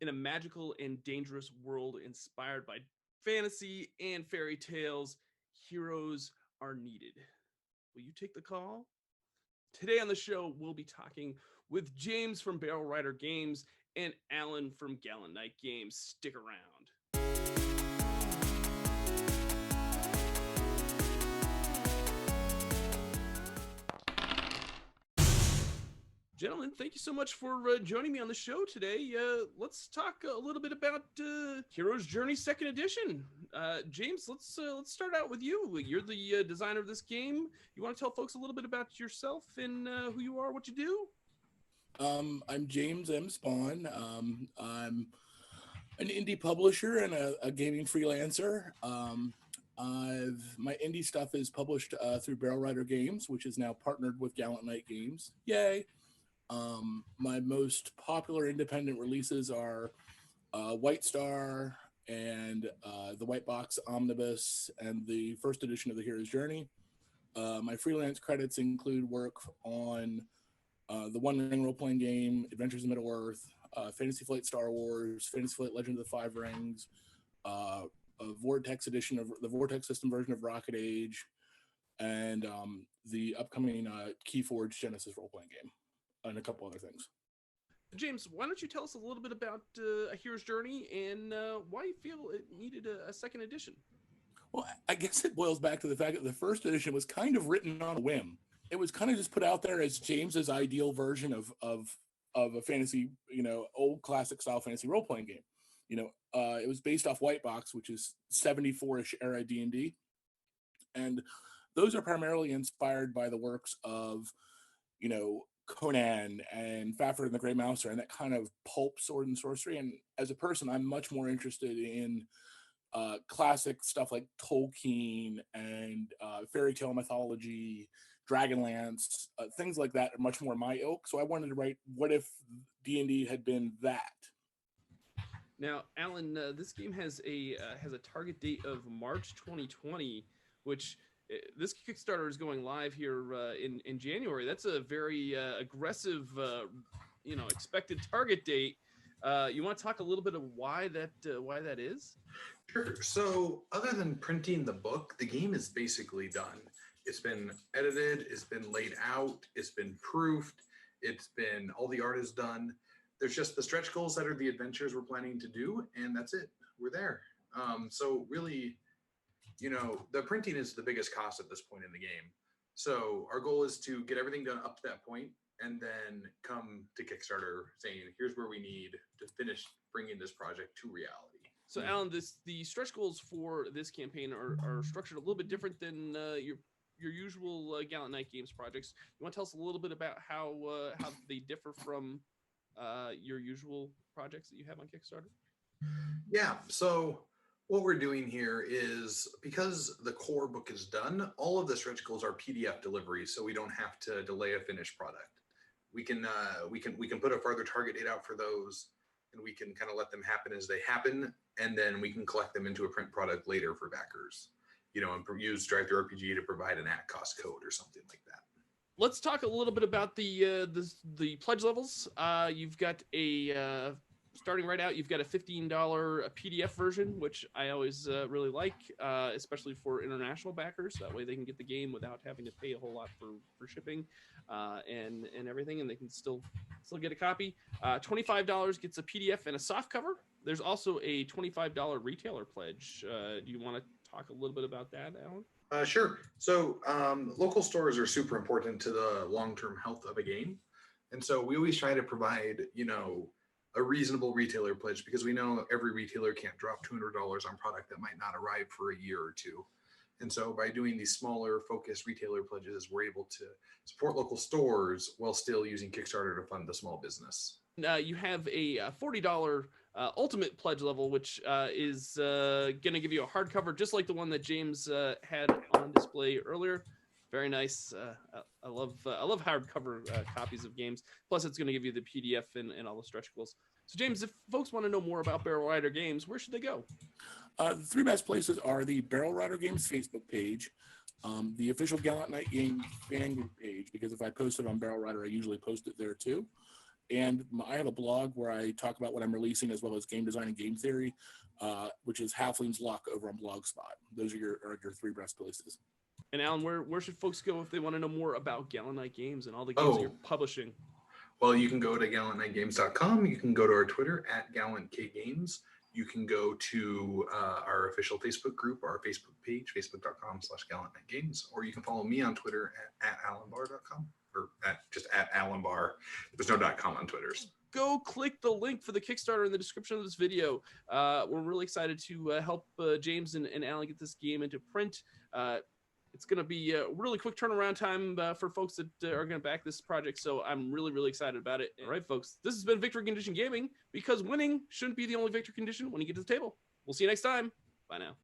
In a magical and dangerous world inspired by fantasy and fairy tales, heroes are needed. Will you take the call? Today on the show, we'll be talking with James from Barrel Rider Games and Alan from Gallant Games. Stick around. Gentlemen, thank you so much for joining me on the show today. Let's talk a little bit about Hero's Journey Second Edition. James, let's start out with you. You're the designer of this game. You want to tell folks a little bit about yourself and who you are, what you do? I'm James M. Spahn. I'm an indie publisher and a gaming freelancer. My indie stuff is published through Barrel Rider Games, which is now partnered with Gallant Games. Yay! My most popular independent releases are White Star and the White Box Omnibus and the first edition of the Hero's Journey. My freelance credits include work on the One Ring role-playing game, Adventures in Middle-earth, Fantasy Flight Star Wars, Fantasy Flight Legend of the Five Rings, a Vortex edition of the Vortex system version of Rocket Age, and the upcoming Keyforge Genesis role-playing game, and a couple other things. James, why don't you tell us a little bit about A Hero's Journey and why you feel it needed a second edition? Well, I guess it boils back to the fact that the first edition was kind of written on a whim. It was kind of just put out there as James's ideal version of a fantasy, old classic style fantasy role-playing game. It was based off White Box, which is 74-ish era D&D. And those are primarily inspired by the works of, Conan and Fafhrd and the Grey Mouser and that kind of pulp sword and sorcery. And as a person, I'm much more interested in classic stuff like Tolkien and fairy tale mythology, Dragonlance, things like that are much more my ilk. So I wanted to write, what if D&D had been that? Now, Alan, this game has a target date of March 2020, which this Kickstarter is going live here in January. That's a very aggressive, expected target date. You want to talk a little bit of why that is? Sure. So, other than printing the book, the game is basically done. It's been edited, it's been laid out, it's been proofed, all the art is done. There's just the stretch goals that are the adventures we're planning to do, and that's it. We're there. So really, the printing is the biggest cost at this point in the game. So our goal is to get everything done up to that point, and then come to Kickstarter saying, here's where we need to finish bringing this project to reality. So, Alan, the stretch goals for this campaign are structured a little bit different than your usual Gallant Games projects. You want to tell us a little bit about how they differ from your usual projects that you have on Kickstarter? Yeah, so what we're doing here is, because the core book is done, all of the stretch goals are PDF delivery, so we don't have to delay a finished product. We can put a further target date out for those, and we can kind of let them happen as they happen, and then we can collect them into a print product later for backers, and use DriveThruRPG to provide an at-cost code or something like that. Let's talk a little bit about the pledge levels. You've got starting right out, you've got a $15 PDF version, which I always really like, especially for international backers. That way they can get the game without having to pay a whole lot for shipping and everything, and they can still get a copy. $25 gets a PDF and a soft cover. There's also a $25 retailer pledge. Do you want to talk a little bit about that, Alan? Sure. So local stores are super important to the long-term health of a game. And so we always try to provide, a reasonable retailer pledge, because we know every retailer can't drop $200 on product that might not arrive for a year or two. And so by doing these smaller focused retailer pledges, we're able to support local stores while still using Kickstarter to fund the small business. You have a $40 ultimate pledge level, which is going to give you a hardcover, just like the one that James had on display earlier. Very nice. I love hardcover copies of games. Plus, it's going to give you the PDF and all the stretch goals. So, James, if folks want to know more about Barrel Rider Games, where should they go? The three best places are the Barrel Rider Games Facebook page, the official Gallant Game fan group page, because if I post it on Barrel Rider, I usually post it there too. And I have a blog where I talk about what I'm releasing as well as game design and game theory, which is Halfling's Luck over on Blogspot. Those are your three best places. And Alan, where should folks go if they want to know more about Gallant Games and all the games that you're publishing? Well, you can go to gallantnightgames.com. You can go to our Twitter at GallantKGames. You can go to our official Facebook group, our Facebook page, facebook.com/GallantNightGames, or you can follow me on Twitter at alanbar.com or just at alanbar. There's no .com on Twitters. Go click the link for the Kickstarter in the description of this video. We're really excited to help James and Alan get this game into print. It's going to be a really quick turnaround time for folks that are going to back this project. So I'm really, really excited about it. All right, folks, this has been Victory Condition Gaming, because winning shouldn't be the only victory condition when you get to the table. We'll see you next time. Bye now.